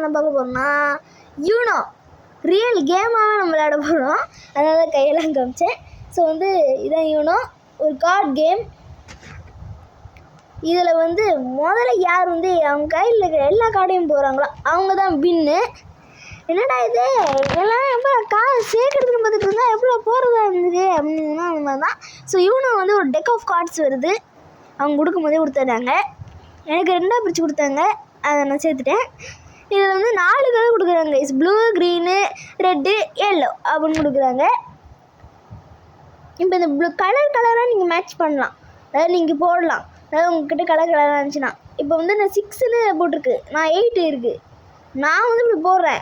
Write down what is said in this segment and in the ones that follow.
என்ன பார்க்க போகிறோம்னா யூனோ ரியல் கேமாகவே நம்ம விளையாட போகிறோம். அதனால தான் கையெல்லாம் காமிச்சேன். ஸோ வந்து இதான் யூனோ, ஒரு கார்டு கேம். இதில் வந்து முதல்ல யார் வந்து அவங்க கையில் இருக்கிற எல்லா கார்டையும் போகிறாங்களோ அவங்க தான் வின்னு. என்னடா இது எல்லாம் எப்போ காசு சேர்க்கறதுன்னு பார்த்துட்டு இருந்தால் எவ்வளோ போகிறதா இருந்தது அப்படின்னா அந்த மாதிரி தான். ஸோ யூனோ வந்து ஒரு டெக் ஆஃப் கார்ட்ஸ் வருது. அவங்க கொடுக்கும் போதே கொடுத்துட்டாங்க. எனக்கு 2 பிரித்து கொடுத்தாங்க, அதை நான் சேர்த்துட்டேன். இதில் வந்து 4 கலர் கொடுக்குறாங்க. ப்ளூ, க்ரீனு, ரெட்டு, எல்லோ அப்படின்னு கொடுக்குறாங்க. இப்போ இந்த கலராக நீங்கள் மேட்ச் பண்ணலாம், அதாவது நீங்கள் போடலாம். அதாவது உங்ககிட்ட கலராக இருந்துச்சுன்னா இப்போ வந்து நான் 6ன்னு போட்டிருக்கு, நான் 8 இருக்குது. நான் வந்து இப்படி போடுறேன்.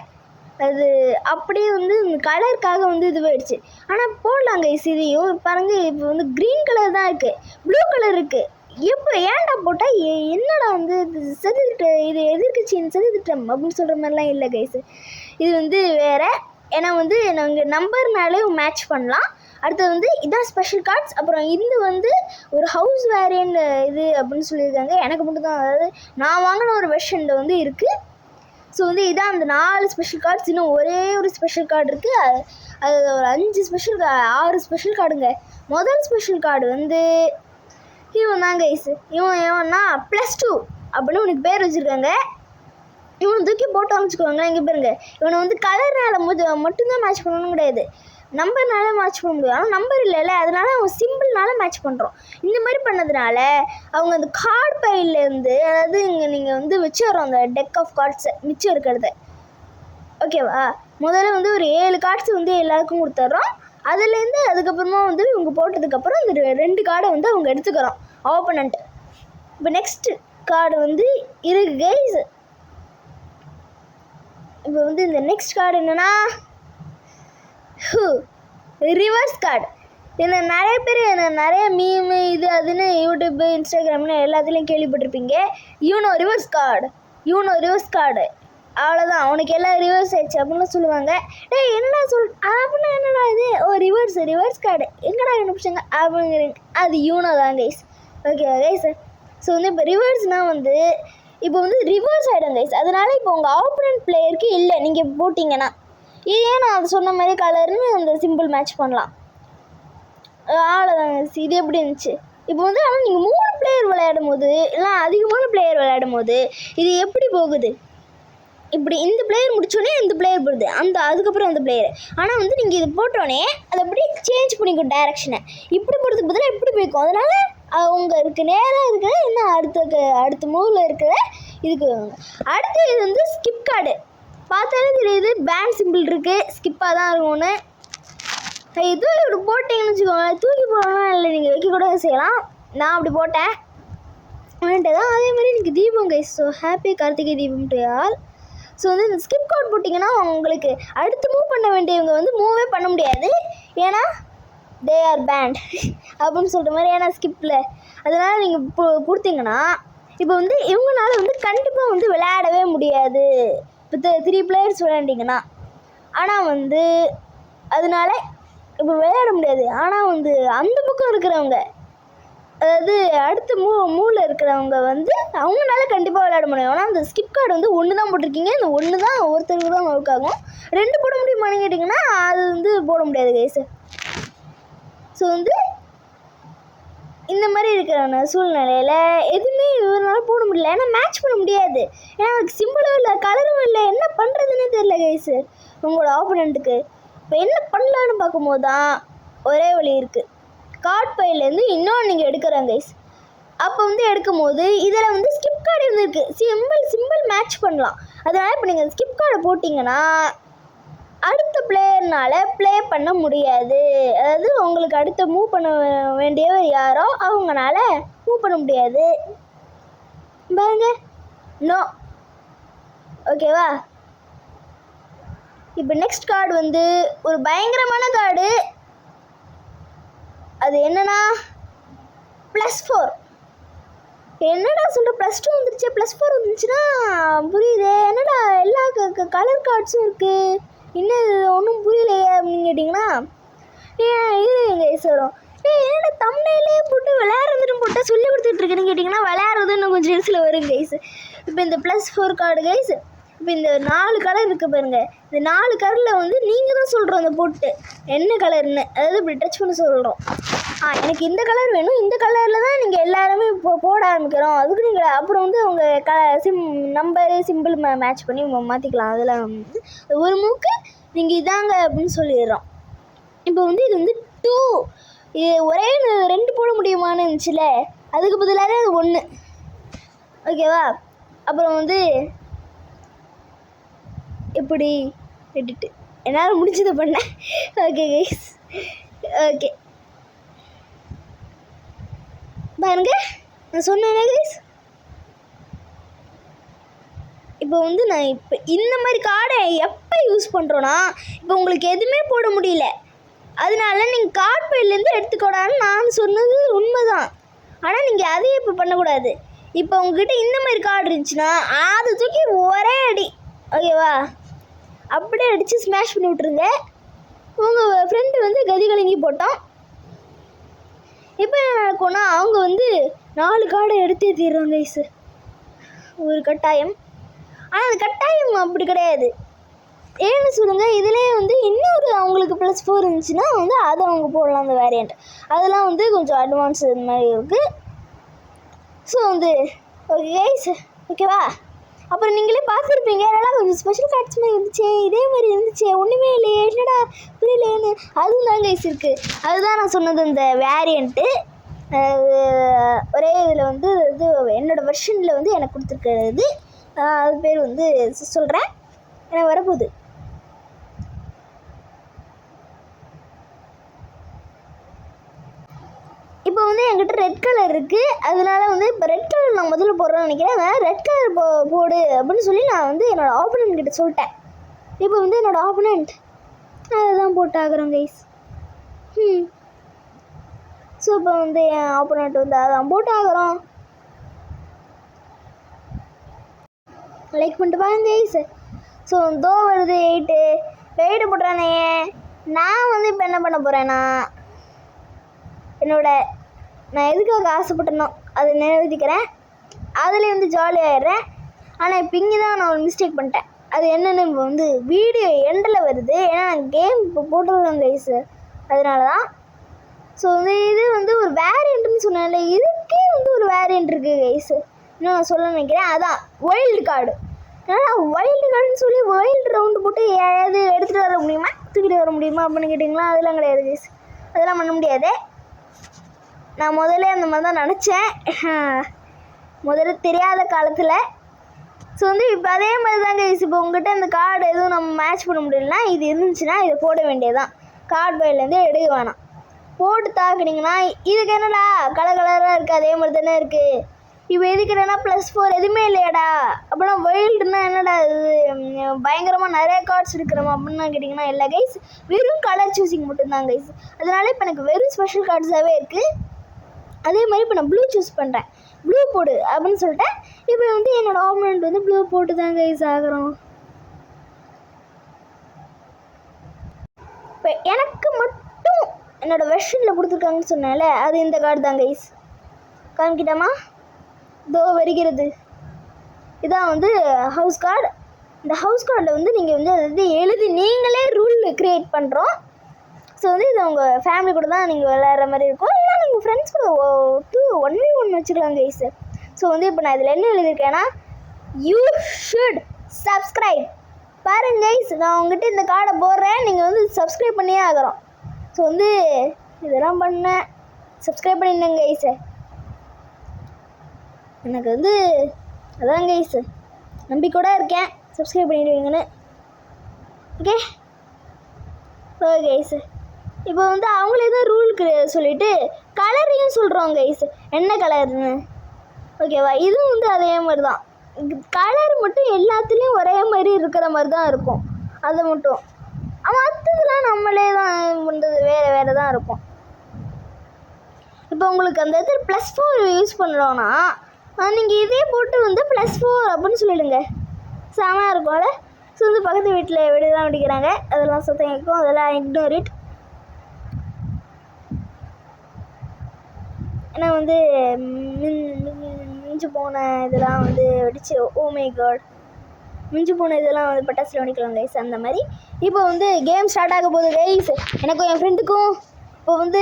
அது அப்படியே வந்து இந்த கலருக்காக வந்து இது போயிடுச்சு. ஆனால் போடலாங்க இதையும் பாருங்கள். இப்போ வந்து க்ரீன் கலர் தான் இருக்குது, ப்ளூ கலர் இருக்குது. எப்போ ஏன்டா போட்டால் என்னடா வந்து செதுக்கிட்ட இது எதிர்கட்சின்னு செதுக்கிட்டோம் அப்படின்னு சொல்கிற மாதிரிலாம் இல்லை கைஸு. இது வந்து வேறு. ஏன்னா வந்து நாங்கள் நம்பர்னாலே மேட்ச் பண்ணலாம். அடுத்தது வந்து இதான் ஸ்பெஷல் கார்ட்ஸ். அப்புறம் இது வந்து ஒரு ஹவுஸ் வேரியன்ட் இது அப்படின்னு சொல்லியிருக்காங்க. எனக்கு மட்டும் தான், அதாவது நான் வாங்கின ஒரு வெர்ஷனில் வந்து இருக்குது. ஸோ வந்து இதான் அந்த 4 ஸ்பெஷல் கார்ட்ஸ். இன்னும் ஒரே ஒரு ஸ்பெஷல் கார்டு இருக்குது. அது ஒரு 6 ஸ்பெஷல் கார்டுங்க. முதல் ஸ்பெஷல் கார்டு வந்து இவன் தான் கைஸு. இவன்னா +2 அப்படின்னு உனக்கு பேர் வச்சுருக்காங்க. இவனை தூக்கி போட்டோன்னு வச்சுக்கோங்க. இங்கே பாருங்க, இவனை வந்து கலர்னால மட்டும்தான் மேட்ச் பண்ணணும் கிடையாது, நம்பர்னால மேட்ச் பண்ண முடியும். ஆனால் நம்பர் இல்லைல்ல, அதனால அவங்க சிம்பிள்னால மேட்ச் பண்ணுறோம். இந்த மாதிரி பண்ணதுனால அவங்க அந்த கார்டு பையிலேருந்து, அதாவது இங்கே நீங்கள் வந்து வச்சு வரோம் அந்த டெக் ஆஃப் கார்ட்ஸை மிச்சம் இருக்கிறத. ஓகேவா? முதல்ல வந்து ஒரு 7 கார்ட்ஸ் வந்து எல்லாருக்கும் கொடுத்துட்றோம். அதுலேருந்து அதுக்கப்புறமா வந்து இவங்க போட்டதுக்கப்புறம் இந்த 2 கார்டை வந்து அவங்க எடுத்துக்கிறோம் ஆப்போனண்ட். இப்போ நெக்ஸ்ட் கார்டு வந்து இருக்கு கைஸ். இப்போ வந்து இந்த நெக்ஸ்ட் கார்டு என்னென்னா ரிவர்ஸ் கார்டு. இதில் நிறைய பேர் நிறைய மீமு இது அதுன்னு யூடியூப்பு, இன்ஸ்டாகிராம்னு எல்லாத்துலேயும் கேள்விப்பட்டிருப்பீங்க. யூனோ ரிவர்ஸ் கார்டு அவ்வளோதான், அவனுக்கு எல்லாம் ரிவர்ஸ் ஆயிடுச்சு அப்படின்னு சொல்லுவாங்க. என்னடா அப்படின்னா என்னடா இது? ரிவர்ஸ் கார்டு எங்கடா கண்டுபிடிச்சாங்க அப்படிங்கிறீங்க. அது யூனோ தான் கைஸ். ஓகேவா கைஸ்? ஸோ வந்து இப்போ ரிவர்ஸ்னால் வந்து இப்போ வந்து ரிவர்ஸ் ஆகிடும் கைஸ். அதனால் இப்போ உங்கள் ஆப்போனன்ட் பிளேயருக்கு இல்லை நீங்கள் போட்டிங்கன்னா, இதே நான் அது சொன்ன மாதிரி கலர்னு அந்த சிம்பிள் மேட்ச் பண்ணலாம். அவ்வளோதான் கைஸ். இது எப்படி இருந்துச்சு? இப்போ வந்து ஆனால் நீங்கள் 3 பிளேயர் விளையாடும் போது, இல்லை அதிகமான பிளேயர் விளையாடும் போது இது எப்படி போகுது? இப்படி இந்த பிளேயர் முடித்தோடனே இந்த பிளேயர் போடுது, அதுக்கப்புறம் அந்த பிளேயர். ஆனால் வந்து நீங்கள் இது போட்டோடனே அதை அப்படியே சேஞ்ச் பண்ணிக்கும் டைரக்ஷனை. இப்படி போகிறதுக்கு பதிலாக இப்படி போய்க்கும். அதனால் உங்களுக்கு நேராக இருக்கிற இன்னும் அடுத்த மூவில் இருக்கிற இதுக்கு அடுத்து இது வந்து ஸ்கிப் கார்டு. பார்த்தாலே தெரியுது, பேன் சிம்பிள் இருக்குது, ஸ்கிப்பாக தான் இருக்கும்னு. இது இப்படி போட்டிங்கன்னு வச்சுக்கோங்க, தூக்கி போடலாம் இல்லை, நீங்கள் வைக்க கூட செய்யலாம். நான் அப்படி போட்டேன் வந்துட்டு தான். அதே மாதிரி எனக்கு தீபம் guys. So happy Karthigai Deepam to all. So வந்து இந்த ஸ்கிப் கார்டு போட்டிங்கன்னா உங்களுக்கு அடுத்து மூவ் பண்ண வேண்டியவங்க வந்து மூவே பண்ண முடியாது. ஏன்னா தே ஆர் பேண்ட் அப்படின்னு சொல்கிற மாதிரி. ஏன்னா ஸ்கிப்பில் அதனால் நீங்கள் இப்போ கொடுத்தீங்கன்னா இப்போ வந்து இவங்களால வந்து கண்டிப்பாக வந்து விளையாடவே முடியாது. இப்போ 3 பிளேயர்ஸ் விளையாண்டிங்கன்னா, ஆனால் வந்து அதனால இப்போ விளையாட முடியாது. ஆனால் வந்து அந்த பக்கம் இருக்கிறவங்க, அதாவது அடுத்த மூவில் இருக்கிறவங்க வந்து அவங்களால கண்டிப்பாக விளையாட முடியும். ஆனால் அந்த ஸ்கிப் கார்டு வந்து 1 தான் போட்டிருக்கீங்க, இந்த 1 தான் ஒருத்தருக்கு தான் ஒர்க் ஆகும். 2 போட முடியுமான்னு கேட்டிங்கன்னா அது வந்து போட முடியாது கைஸு. ஸோ வந்து இந்த மாதிரி இருக்கிற சூழ்நிலையில் எதுவுமே இவரால் போட முடியல. ஏன்னா மேட்ச் பண்ண முடியாது. ஏன்னா அதுக்கு சிம்பிளும் இல்லை, கலரும் இல்லை, என்ன பண்ணுறதுன்னே தெரியல கைஸு உங்களோட ஆப்போனண்ட்டுக்கு. இப்போ என்ன பண்ணலான்னு பார்க்கும்போது தான் ஒரே வழி இருக்குது. கார்ட் பையிலேருந்து இன்னொன்று நீங்கள் எடுக்கிறாங்க கைஸ். அப்போ வந்து எடுக்கும் போது இதில் வந்து ஸ்கிப் கார்டு இருந்துருக்கு, சிம்பிள் மேட்ச் பண்ணலாம். அதனால் இப்போ நீங்கள் ஸ்கிப் கார்டை போட்டிங்கன்னா அடுத்த பிளேயர்னால் ப்ளே பண்ண முடியாது. அதாவது உங்களுக்கு அடுத்த மூவ் பண்ண வேண்டியவர் யாரோ அவங்களால மூவ் பண்ண முடியாது. பாருங்க, நோ. ஓகேவா? இப்போ நெக்ஸ்ட் கார்டு வந்து ஒரு பயங்கரமான கார்டு. அது என்னன்னா +4. என்னடா சொல்கிற, +2 வந்துருச்சு, +4 வந்துச்சுன்னா புரியுது. என்னடா எல்லா கலர் கார்ட்ஸும் இருக்குது, இன்னும் ஒன்றும் புரியலையே அப்படின்னு கேட்டிங்கன்னா, இது வரும். என்னடா தம்ப்நெயிலே போட்டு விளையாடுறதுன்னு போட்டால் சொல்லி கொடுத்துட்ருக்கேன்னு கேட்டிங்கன்னா, விளையாடுறது இன்னும் கொஞ்சம் நிமிஷத்தில் வரும் கைஸ். இப்போ இந்த +4 கார்டு கைஸ் இப்போ இந்த 4 கலர் இருக்குது பாருங்கள். இந்த 4 கலரில் வந்து நீங்கள் தான் சொல்கிறோம் அந்த போட்டு என்ன கலர்னு, அதாவது இப்படி டச் பண்ணி சொல்கிறோம். எனக்கு இந்த கலர் வேணும், இந்த கலரில் தான் நீங்கள் எல்லாருமே இப்போ போட ஆரம்பிக்கிறோம். அதுக்கு நீங்கள் அப்புறம் வந்து உங்கள் நம்பரு சிம்பிள் மேட்ச் பண்ணி மாற்றிக்கலாம். அதெல்லாம் வந்து ஒரு மூக்கு நீங்கள் இதாங்க அப்படின்னு சொல்லிடுறோம். இப்போ வந்து இது வந்து 2 இது ஒரே 2 போட முடியுமான்னு இருந்துச்சுல, அதுக்கு பதிலாக அது 1. ஓகேவா? அப்புறம் வந்து இப்படி விட்டுட்டு என்னால் முடிச்சதை பண்ணேன். ஓகே கைஸ், ஓகே பாருங்க நான் சொன்னேன் கைஸ். இப்போ வந்து நான் இப்போ இந்த மாதிரி கார்டை எப்போ யூஸ் பண்ணுறோன்னா, இப்போ உங்களுக்கு எதுவுமே போட முடியல, அதனால நீங்கள் கார்ட் பையிலேருந்து எடுத்துக்கூடாதுன்னு நான் சொன்னது உண்மைதான். ஆனால் நீங்கள் அதையும் இப்போ பண்ணக்கூடாது. இப்போ உங்ககிட்ட இந்த மாதிரி கார்டு இருந்துச்சுன்னா அதை தூக்கி ஒரே அடி, ஓகேவா, அப்படியே அடித்து ஸ்மாஷ் பண்ணி விட்ருங்க. உங்கள் ஃப்ரெண்டு வந்து கதி கலங்கி போட்டான். இப்போ என்ன நடக்கும்னா அவங்க வந்து 4 கார்டை எடுத்தே தீர்றாங்க கைஸ், ஒரு கட்டாயம். ஆனால் அது கட்டாயம் அப்படி கிடையாது. ஏன்னு சொல்லுங்கள், இதிலே வந்து இன்னொரு அவங்களுக்கு +4 இருந்துச்சுன்னா வந்து அதை அவங்க போடலாம் அந்த வேரியண்ட். அதெல்லாம் வந்து கொஞ்சம் அட்வான்ஸ் இது மாதிரி இருக்குது. ஸோ வந்து ஓகே கைஸ், ஓகேவா? அப்புறம் நீங்களே பார்த்துருப்பீங்க, என்னடா கொஞ்சம் ஸ்பெஷல் கார்ட்ஸ் மாதிரி இருந்துச்சு, இதே மாதிரி இருந்துச்சு, ஒன்றுமே இல்லையே, என்னடா புரியலேன்னு. அதுவும் தான் கைஸ் இருக்குது. அதுதான் நான் சொன்னது, இந்த வேரியண்ட்டு ஒரே இதில் வந்து இது என்னோடய வெர்ஷனில் வந்து எனக்கு கொடுத்துருக்கிறது. அது பேர் வந்து சொல்கிறேன், எனக்கு வரப்போகுது. இப்போ வந்து என்கிட்ட ரெட் கலர் இருக்குது, அதனால வந்து இப்போ ரெட் கலர் நான் முதல்ல போடுறேன்னு நினைக்கிறேன். ரெட் கலர் போடு அப்படின்னு சொல்லி நான் வந்து என்னோடய ஆப்போனண்ட் கிட்ட சொல்லிட்டேன். இப்போ வந்து என்னோடய ஆப்போனண்ட் அதை தான் போட்டாகிறோம் கைஸ். ஸோ இப்போ வந்து என் ஆப்போனண்ட் வந்து அதான் போட்டாகிறோம். லைக் பண்ணிட்டு பாருங்க கைஸ். ஸோ தோ வருது 8 போட்டுறானே. நான் வந்து இப்போ என்ன பண்ண போகிறேன்னா, நான் எதுக்காக ஆசைப்பட்டனோ அதை நிறைவேற்றிக்கிறேன், அதில் வந்து ஜாலியாகிடுறேன். ஆனால் இப்போ இங்கே தான் நான் ஒரு மிஸ்டேக் பண்ணிட்டேன். அது என்னென்னு இப்போ வந்து வீடியோ எண்டில் வருது, ஏன்னா நான் கேம் இப்போ போட்டுருக்கேன் கைஸு, அதனால தான். ஸோ வந்து இது வந்து ஒரு வேரியண்ட்டுன்னு சொன்னேன்ல, இதுக்கே வந்து ஒரு வேரியண்ட் இருக்குது கைஸு, இன்னும் நான் சொல்ல நினைக்கிறேன். அதான் வைல்டு கார்டு. ஏன்னா வைல்டு கார்டுன்னு சொல்லி வைல்டு ரவுண்டு போட்டு ஏதாவது எடுத்துகிட்டு வர முடியுமா, தூக்கிட்டு வர முடியுமா அப்படின்னு கேட்டிங்களா? அதெல்லாம் கிடையாது கைஸ், அதெல்லாம் பண்ண முடியாது. நான் முதல்ல அந்த மாதிரி தான் நினச்சேன், முதல்ல தெரியாத காலத்தில். ஸோ வந்து இப்போ அதே மாதிரி தான் கைஸ். இப்போ உங்கள்கிட்ட இந்த கார்டு எதுவும் நம்ம மேட்ச் பண்ண முடியலன்னா, இது இருந்துச்சுன்னா இதை போட வேண்டியதுதான். கார்டு பையிலேருந்து எடுக்க வேணாம், போட்டு தாக்குனீங்கன்னா இதுக்கு என்னடா கலராக இருக்குது, அதே மாதிரி தானே இருக்குது. இப்போ எதுக்கு என்னன்னா +4 எதுவுமே இல்லையாடா, அப்படின்னா வைல்டுன்னா என்னடா இது பயங்கரமாக நிறைய கார்ட்ஸ் இருக்கிறோமா அப்படின்னு கேட்டிங்கன்னா இல்லை கைஸ், வெறும் கலர் சூஸிங் மட்டும்தான் கைஸ். அதனால இப்போ எனக்கு வெறும் ஸ்பெஷல் கார்ட்ஸாகவே இருக்குது. அதே மாதிரி இப்போ நான் ப்ளூ சூஸ் பண்ணுறேன், ப்ளூ போடு அப்படின்னு சொல்லிட்டேன். இப்போ வந்து என்னோடய ஆப்போனண்ட் வந்து ப்ளூ போட்டு தான் கைஸ் ஆகிறோம். இப்போ எனக்கு மட்டும் என்னோடய வெர்ஷனில் கொடுத்துருக்காங்கன்னு சொன்னால அது இந்த கார்டு தான் கைஸ். காமிக்கிட்டோமா? தோ வருகிறது. இதான் வந்து ஹவுஸ் கார்டு. இந்த ஹவுஸ் கார்டில் வந்து நீங்கள் வந்து அதாவது எழுதி நீங்களே ரூல் க்ரியேட் பண்ணுறோம். ஸோ வந்து இது உங்கள் ஃபேமிலி கூட தான் நீங்கள் விளையாடுற மாதிரி இருக்கும், இல்லைனா நீங்கள் ஃப்ரெண்ட்ஸ் கூட 1v1 வச்சுக்கலாம் கைஸ். ஸோ வந்து இப்போ நான் இதில் என்ன எழுதியிருக்கேன்னா, யூ ஷுட் சப்ஸ்கிரைப். பாருங்க கைஸ், நான் உங்கள்கிட்ட இந்த கார்டை போடுறேன், நீங்கள் வந்து சப்ஸ்கிரைப் பண்ணியே ஆகிறோம். ஸோ வந்து இதெல்லாம் பண்ணேன், சப்ஸ்கிரைப் பண்ணிடுங்க கைஸை. எனக்கு வந்து அதான் கைஸு நம்பிக்கையோட இருக்கேன், சப்ஸ்கிரைப் பண்ணிடுவீங்கன்னு. ஓகே கைஸு, இப்போ வந்து அவங்களே தான் ரூலுக்கு சொல்லிவிட்டு கலரையும் சொல்கிறோம் கைஸு, என்ன கலர்னு. ஓகேவா? இதுவும் வந்து அதே மாதிரி தான், கலர் மட்டும் எல்லாத்துலேயும் ஒரே மாதிரி இருக்கிற மாதிரி தான் இருக்கும், அது மட்டும். மற்றதுலாம் நம்மளே தான் பண்ணுறது வேறு தான் இருக்கும். இப்போ உங்களுக்கு அந்த இடத்துல +4 யூஸ் பண்ணுறோன்னா நீங்கள் இதே போட்டு வந்து +4 அப்படின்னு சொல்லிடுங்க, செமையாக இருக்கும்ல. ஸோ வந்து பக்கத்து வீட்டில் வெடிலாம் வெடிக்கிறாங்க, அதெல்லாம் சுத்தம் கேட்கும், அதெல்லாம் இக்னோர் இட். ஏன்னா வந்து மிஞ்சு போன இதெல்லாம் வந்து வெடிச்சு, ஓ மை காட். மிஞ்சி போன இதெல்லாம் வந்து பட்டாசுல பண்ணிக்கலாம் கைஸ். அந்த மாதிரி இப்போ வந்து கேம் ஸ்டார்ட் ஆக போகுது கைஸ். எனக்கும் என் ஃப்ரெண்டுக்கும் இப்போ வந்து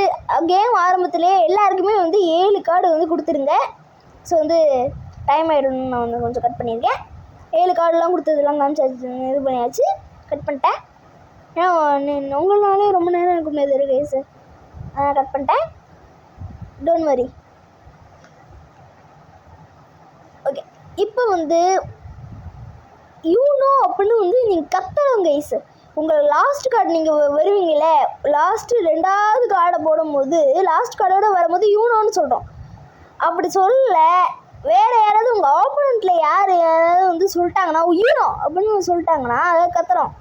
கேம் ஆரம்பத்திலே எல்லாருக்குமே வந்து 7 கார்டு வந்து கொடுத்துருங்க. ஸோ வந்து டைம் ஆகிடும்னு நான் வந்து கொஞ்சம் கட் பண்ணியிருக்கேன். 7 கார்டெலாம் கொடுத்ததெல்லாம் காமிச்சாச்சு, இது பண்ணியாச்சு, கட் பண்ணிட்டேன். ஏன்னா உங்களாலே ரொம்ப நேரம் இருக்க முடியாது கைஸ், அதான் கட் பண்ணிட்டேன். Don't worry. ஓகே, இப்போ வந்து யூனோ அப்படின்னு வந்து நீங்கள் கத்தணும் கைஸ். உங்கள் லாஸ்ட் கார்டு நீங்கள் வருவீங்களே, லாஸ்ட்டு 2வது கார்டை போடும்போது லாஸ்ட் கார்டோடு வரும்போது யூனோன்னு சொல்கிறோம். அப்படி சொல்ல வேறு யாராவது உங்கள் ஆப்போனண்ட்டில் யாராவது வந்து சொல்லிட்டாங்கன்னா யூனோ அப்படின்னு சொல்லிட்டாங்கன்னா அதை கத்துறோம்.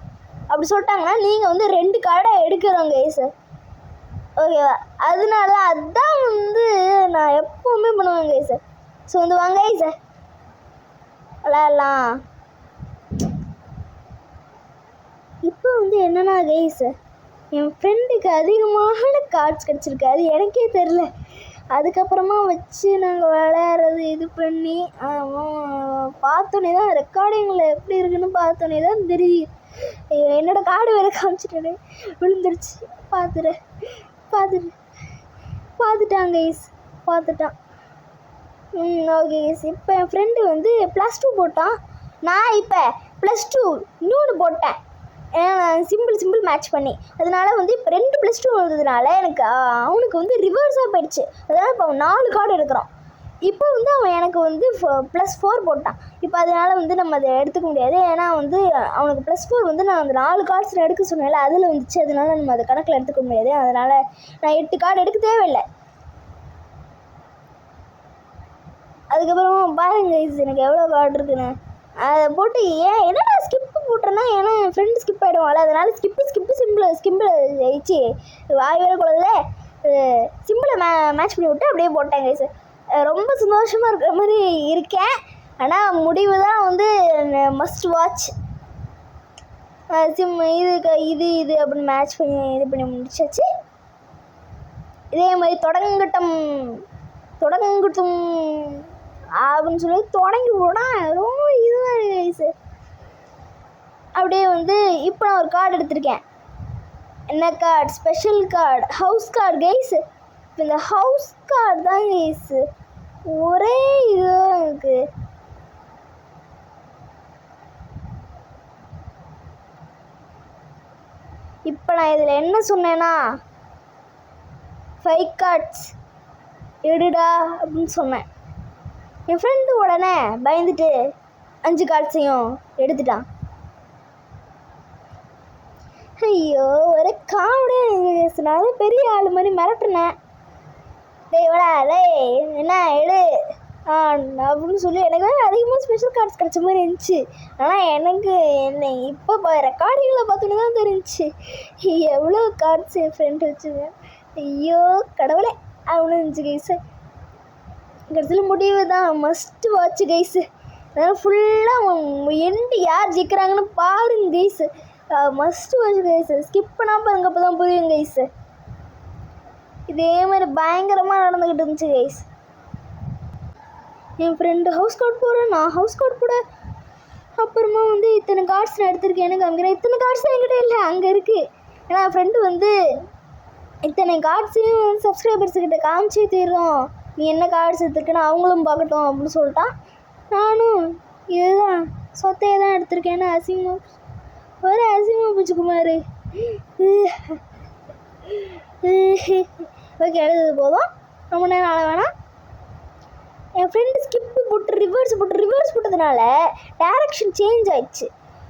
அப்படி சொல்லிட்டாங்கன்னா நீங்கள் வந்து 2 கார்டை எடுக்கிறோம் கைஸ். ஓகேவா? அதனால அதுதான் வந்து நான் எப்போவுமே பண்ணுவேன் கைஸ். ஸோ வந்து வாங்க கைஸ் விளையாடலாம். இப்போ வந்து என்னன்னா கைஸ், என் ஃப்ரெண்டுக்கு அதிகமான கார்ட்ஸ் கிடச்சிருக்கு, அது எனக்கே தெரில. அதுக்கப்புறமா வச்சு நாங்கள் விளையாடுறது இது பண்ணி பார்த்தோன்னே தான் ரெக்கார்டிங்கில் எப்படி இருக்குன்னு பார்த்தோன்னே தான் தெரியும். என்னோடய கார்டு வேறு காமிச்சிட்டே விழுந்துருச்சு. பார்த்துட்டான் கைஸ், பார்த்துட்டான். ஓகே கைஸ், இப்போ என் ஃப்ரெண்டு வந்து +2 போட்டான். நான் இப்போ +2 இன்னொன்று போட்டேன். ஏன்னா சிம்பிள் மேட்ச் பண்ணி, அதனால வந்து இப்போ 2 +2 வந்ததுனால எனக்கு அவனுக்கு வந்து ரிவர்ஸாக போயிடுச்சு. அதனால் இப்போ அவன் 4 கார்டு எடுக்கிறான். இப்போ வந்து அவன் எனக்கு வந்து +4 போட்டான். இப்போ அதனால் வந்து நம்ம அதை எடுத்துக்க முடியாது. ஏன்னா வந்து அவனுக்கு +4 வந்து நான் அந்த 4 கார்ட்ஸில் எடுக்க சொன்னேன்ல, அதில் வந்துச்சு. அதனால நம்ம அதை கணக்கில் எடுத்துக்க முடியாது. அதனால் நான் 8 கார்டு எடுக்க தேவையில்லை. அதுக்கப்புறமா பாருங்க கைஸ் எனக்கு எவ்வளோ கார்டு இருக்குன்னு. அதை போட்டு என்னடா ஸ்கிப்பு போட்டேன்னா, ஏன்னா என் ஃப்ரெண்டு ஸ்கிப் ஆகிடுவாள். அதனால் ஸ்கிம்பிள் ஜெயிச்சு வாய் வேறு குழந்தை சிம்பிளை மேட்ச் பண்ணி விட்டு அப்படியே போட்டேன் கைஸ். ரொம்ப சந்தோஷமாக இருக்கிற மாதிரி இருக்கேன். ஆனால் முடிவு தான் வந்து மஸ்ட் வாட்ச். இது அப்படின்னு மேட்ச் பண்ணி இது பண்ணி முடிச்சாச்சு. இதே மாதிரி தொடங்கட்டும் அப்படின்னு சொல்லி தொடங்கி போனால் ரொம்ப இதுவாக இருக்குது கைஸு. அப்படியே வந்து இப்போ நான் ஒரு கார்டு எடுத்திருக்கேன். என்ன card? Special card, house card guys. இப்போ இந்த ஹவுஸ் கார்டு தான் கைஸு ஒரே இதுவாக இருக்குது. இப்போ நான் இதில் என்ன சொன்னேன்னா 5 கார்ட்ஸ் எடுடா அப்படின்னு சொன்னேன். என் ஃப்ரெண்டு உடனே பயந்துட்டு 5 கார்ட்ஸையும் எடுத்துட்டான். ஐயோ, ஒரு காமெடியாக நான் பெரிய ஆள் மாதிரி மிரட்டுனேன். என்ன எடு அப்படின்னு சொல்லி எனக்கு அதிகமாக ஸ்பெஷல் கார்ட்ஸ் கிடச்ச மாதிரி இருந்துச்சு. ஆனால் என்ன இப்போ ரெக்கார்டிங்கில் பார்த்தோன்னு தான் தெரிஞ்சிச்சு எவ்வளோ கார்ட்ஸ் என் ஃப்ரெண்டு வச்சுருக்கேன். ஐயோ கடவுளே அவ்வளோ இருந்துச்சு கைஸு. கடைசியில் முடிவு தான் மஸ்ட் வாட்ச் கைஸு. அதனால் ஃபுல்லாக எண்டு யார் ஜெயிக்கிறாங்கன்னு பாருங்க guys. Must watch guys. Skip பண்ணால் பாருங்க, அப்போ தான் புரியும் கைஸு. இதே மாதிரி பயங்கரமாக நடந்துக்கிட்டு இருந்துச்சு கைஸ். என் ஃப்ரெண்டு ஹவுஸ் கார்டு போகிறேன், நான் ஹவுஸ் கார்டு போட. அப்புறமா வந்து இத்தனை கார்ட்ஸ் நான் எடுத்திருக்கேன்னு காமிக்கிறேன். இத்தனை கார்ட்ஸ் என்கிட்ட இல்லை, அங்கே இருக்குது. ஏன்னா என் ஃப்ரெண்டு வந்து இத்தனை கார்ட்ஸையும் வந்து சப்ஸ்கிரைபர்ஸுக்கிட்ட காமிச்சே தீர்றோம், நீ என்ன கார்ட்ஸ் எடுத்துருக்கேன்னு அவங்களும் பார்க்கட்டும் அப்படின்னு சொல்லிட்டான். நானும் இதுதான் சொத்தையை தான் எடுத்திருக்கேன்னு அசிங்கமாக பூச்சிக்குமார். ஓகே, எழுதுறது போதும், ரொம்ப நேரம் ஆள வேணாம். என் ஃப்ரெண்டு ஸ்கிப்பு போட்டு ரிவர்ஸ் போட்டதுனால டேரக்ஷன் சேஞ்ச் ஆயிடுச்சு.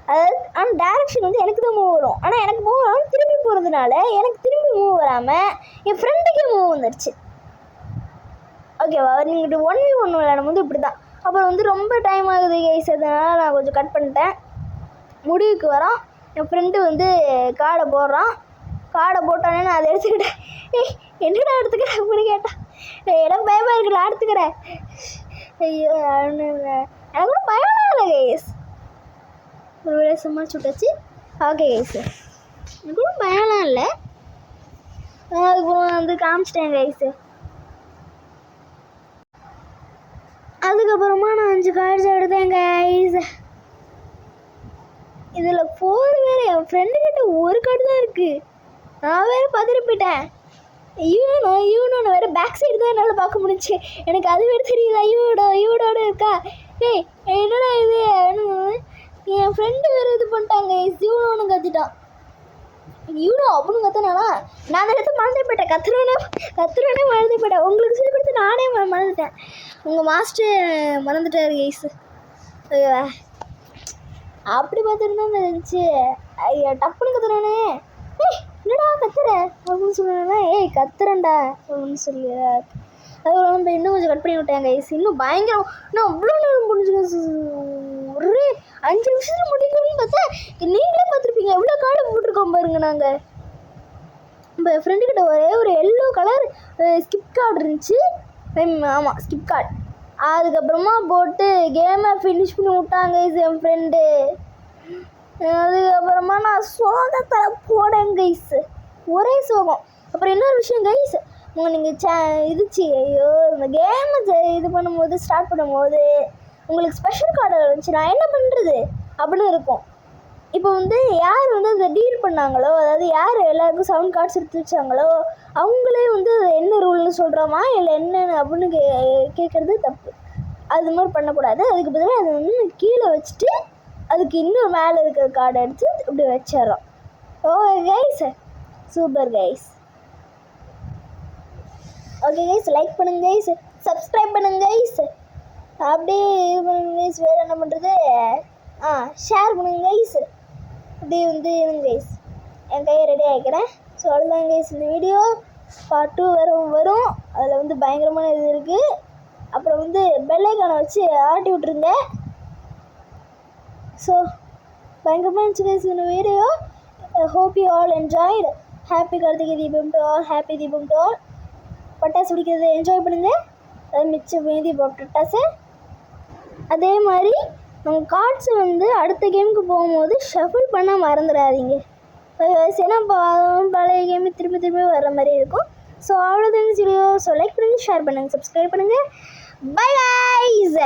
அதாவது ஆனால் டேரக்ஷன் வந்து எனக்கு தான் மூவ் வரும். ஆனால் எனக்கு மூவ் வராமல் திரும்பி போகிறதுனால எனக்கு திரும்பி மூவ் வராமல் என் ஃப்ரெண்டுக்கே மூவ் வந்துடுச்சு. ஓகேவா? நீங்கள் 1v1 விளையாடும் போது இப்படி தான். அப்புறம் வந்து ரொம்ப டைம் ஆகுது கைஸ், அதனால் நான் கொஞ்சம் கட் பண்ணிட்டேன். முடிவுக்கு வரோம். என் ஃப்ரெண்டு வந்து கார்டை போடுறான். கார்டை போட்டானே நான் அதை எடுத்துக்கிட்டேன். என்னடா எடுத்துக்கிறேன் அப்படின்னு கேட்டான். எனக்கு பயமாக இருக்குல்ல, எடுத்துக்கிறேன். ஐயோ, எனக்கு கூட பயமாக இல்லை கைஸ். ஒரு வேலை சமாளிச்சு விட்டாச்சு. ஓகே கைஸு, எனக்கு கூட பயம்லாம் இல்லை. அதுக்கப்புறம் வந்து காமிச்சிட்டேன் கைஸு. அதுக்கப்புறமா நான் 5 கார்ட்ஸ் எடுத்தேன் கைஸ். 4 வேறு என் ஃப்ரெண்டுக்கிட்ட ஒரு கார்டு தான் இருக்குது. நான் வேறு பதறி போயிட்டேன். யூனோன்னு வேறு பேக் சைடு தான் என்னால் பார்க்க முடிஞ்சு. எனக்கு அது வேறு தெரியுதா, யூடோட இருக்கா. ஏய் என்னடா இது, என் ஃப்ரெண்டு வேறு இது பண்ணிட்டாங்க. யூனோன்னு கத்திட்டான். யூனோ அப்படின்னு கத்தினானா நான் அந்த இடத்த மறந்தே போயிட்டேன். கத்துறோனே மறந்து போயிட்டேன். உங்களுக்கு சொல்லி கொடுத்து நானே மறந்துட்டேன். உங்கள் மாஸ்டர் மறந்துட்டார் கைஸ். அப்படி பார்த்துட்டு தான் இருந்துச்சு. ஐயா டப்புன்னு கத்துறானே, ஏய் என்னடா கத்துற அப்படின்னு சொல்லுவேன். ஏய் கத்துறேன்டா அப்படின்னு சொல்லி அதுவும் நம்ம இன்னும் கொஞ்சம் கட் பண்ணி விட்டாங்க கைஸ். இன்னும் பயங்கரம். இன்னும் அவ்வளோ நேரம் முடிஞ்சுக்க, ஒரு 5 நிமிஷத்தில் முடிக்கணும்னு பார்த்தா நீங்களே பார்த்துருப்பீங்க எவ்வளோ கார்டு போட்டிருக்கோம் பாருங்க. நாங்கள் நம்ம ஃப்ரெண்டுக்கிட்ட ஒரே ஒரு எல்லோ கலர் ஸ்கிப் கார்டு இருந்துச்சு. ஆமாம் ஸ்கிப் கார்டு. அதுக்கப்புறமா போட்டு கேமை ஃபினிஷ் பண்ணி விட்டாங்க என் ஃப்ரெண்டு. அதுக்கப்புறமா நான் சோகத்தை போனேன் கைஸ், ஒரே சோகம். அப்புறம் இன்னொரு விஷயம் கைஸ், நீங்கள் ஐயோ இந்த கேமை இது பண்ணும்போது ஸ்டார்ட் பண்ணும்போது உங்களுக்கு ஸ்பெஷல் கார்டு இருந்துச்சு, நான் என்ன பண்ணுறது அப்படின்னு இருக்கும். இப்போ வந்து யார் வந்து அதை டீல் பண்ணாங்களோ, அதாவது யார் எல்லாருக்கும் 7 கார்ட்ஸ் எடுத்து வச்சாங்களோ அவங்களே வந்து என்ன ரூல்னு சொல்கிறோமா இல்லை என்னென்னு அப்படின்னு கேட்குறது தப்பு. அது மாதிரி பண்ணக்கூடாது. அதுக்கு பதிலாக அதை வந்து கீழே வச்சுட்டு அதுக்கு இன்னும் மேலே இருக்கிற கார்டை எடுத்து இப்படி வச்சிடறோம். Okay guys, super guys. Okay guys, like பண்ணுங்க கைஸ், சப்ஸ்கிரைப் பண்ணுங்க கைஸ், அப்படியே இது பண்ணுங்க கைஸ். வேறு என்ன பண்ணுறது, ஷேர் பண்ணுங்க கைஸ். அப்படியே வந்து இருங்க கைஸ், என் கையை ரெடி ஆகிக்கிறேன். ஸோ அவ்வளோதான் கைஸ், இந்த வீடியோ பார்ட் 2 வரும். அதில் வந்து பயங்கரமான இது இருக்குது. அப்புறம் வந்து பெல்லைக்கானை வச்சு ஆட்டி விட்ருங்க. ஸோ பயங்கரமாக இருந்துச்சு கைஸ் இந்த video. Hope you all enjoyed. Happy Karthigai Deepam to all, happy தீபம் டு ஆல். பட்டாசு பிடிக்கிறத என்ஜாய் பண்ணுங்கள். அது மிச்சம் மீதி பட்டாசு. அதே மாதிரி நம்ம கார்ட்ஸை வந்து அடுத்த கேமுக்கு போகும்போது ஷஃபிள் பண்ண மறந்துடாதீங்க. ஏன்னா பழைய கேமு திருப்பி வர்ற மாதிரி இருக்கும். ஸோ அவ்வளோதான் வீடியோ. ஸோ லைக் பண்ணுங்கள், ஷேர் பண்ணுங்கள், சப்ஸ்கிரைப் பண்ணுங்கள். Bye guys.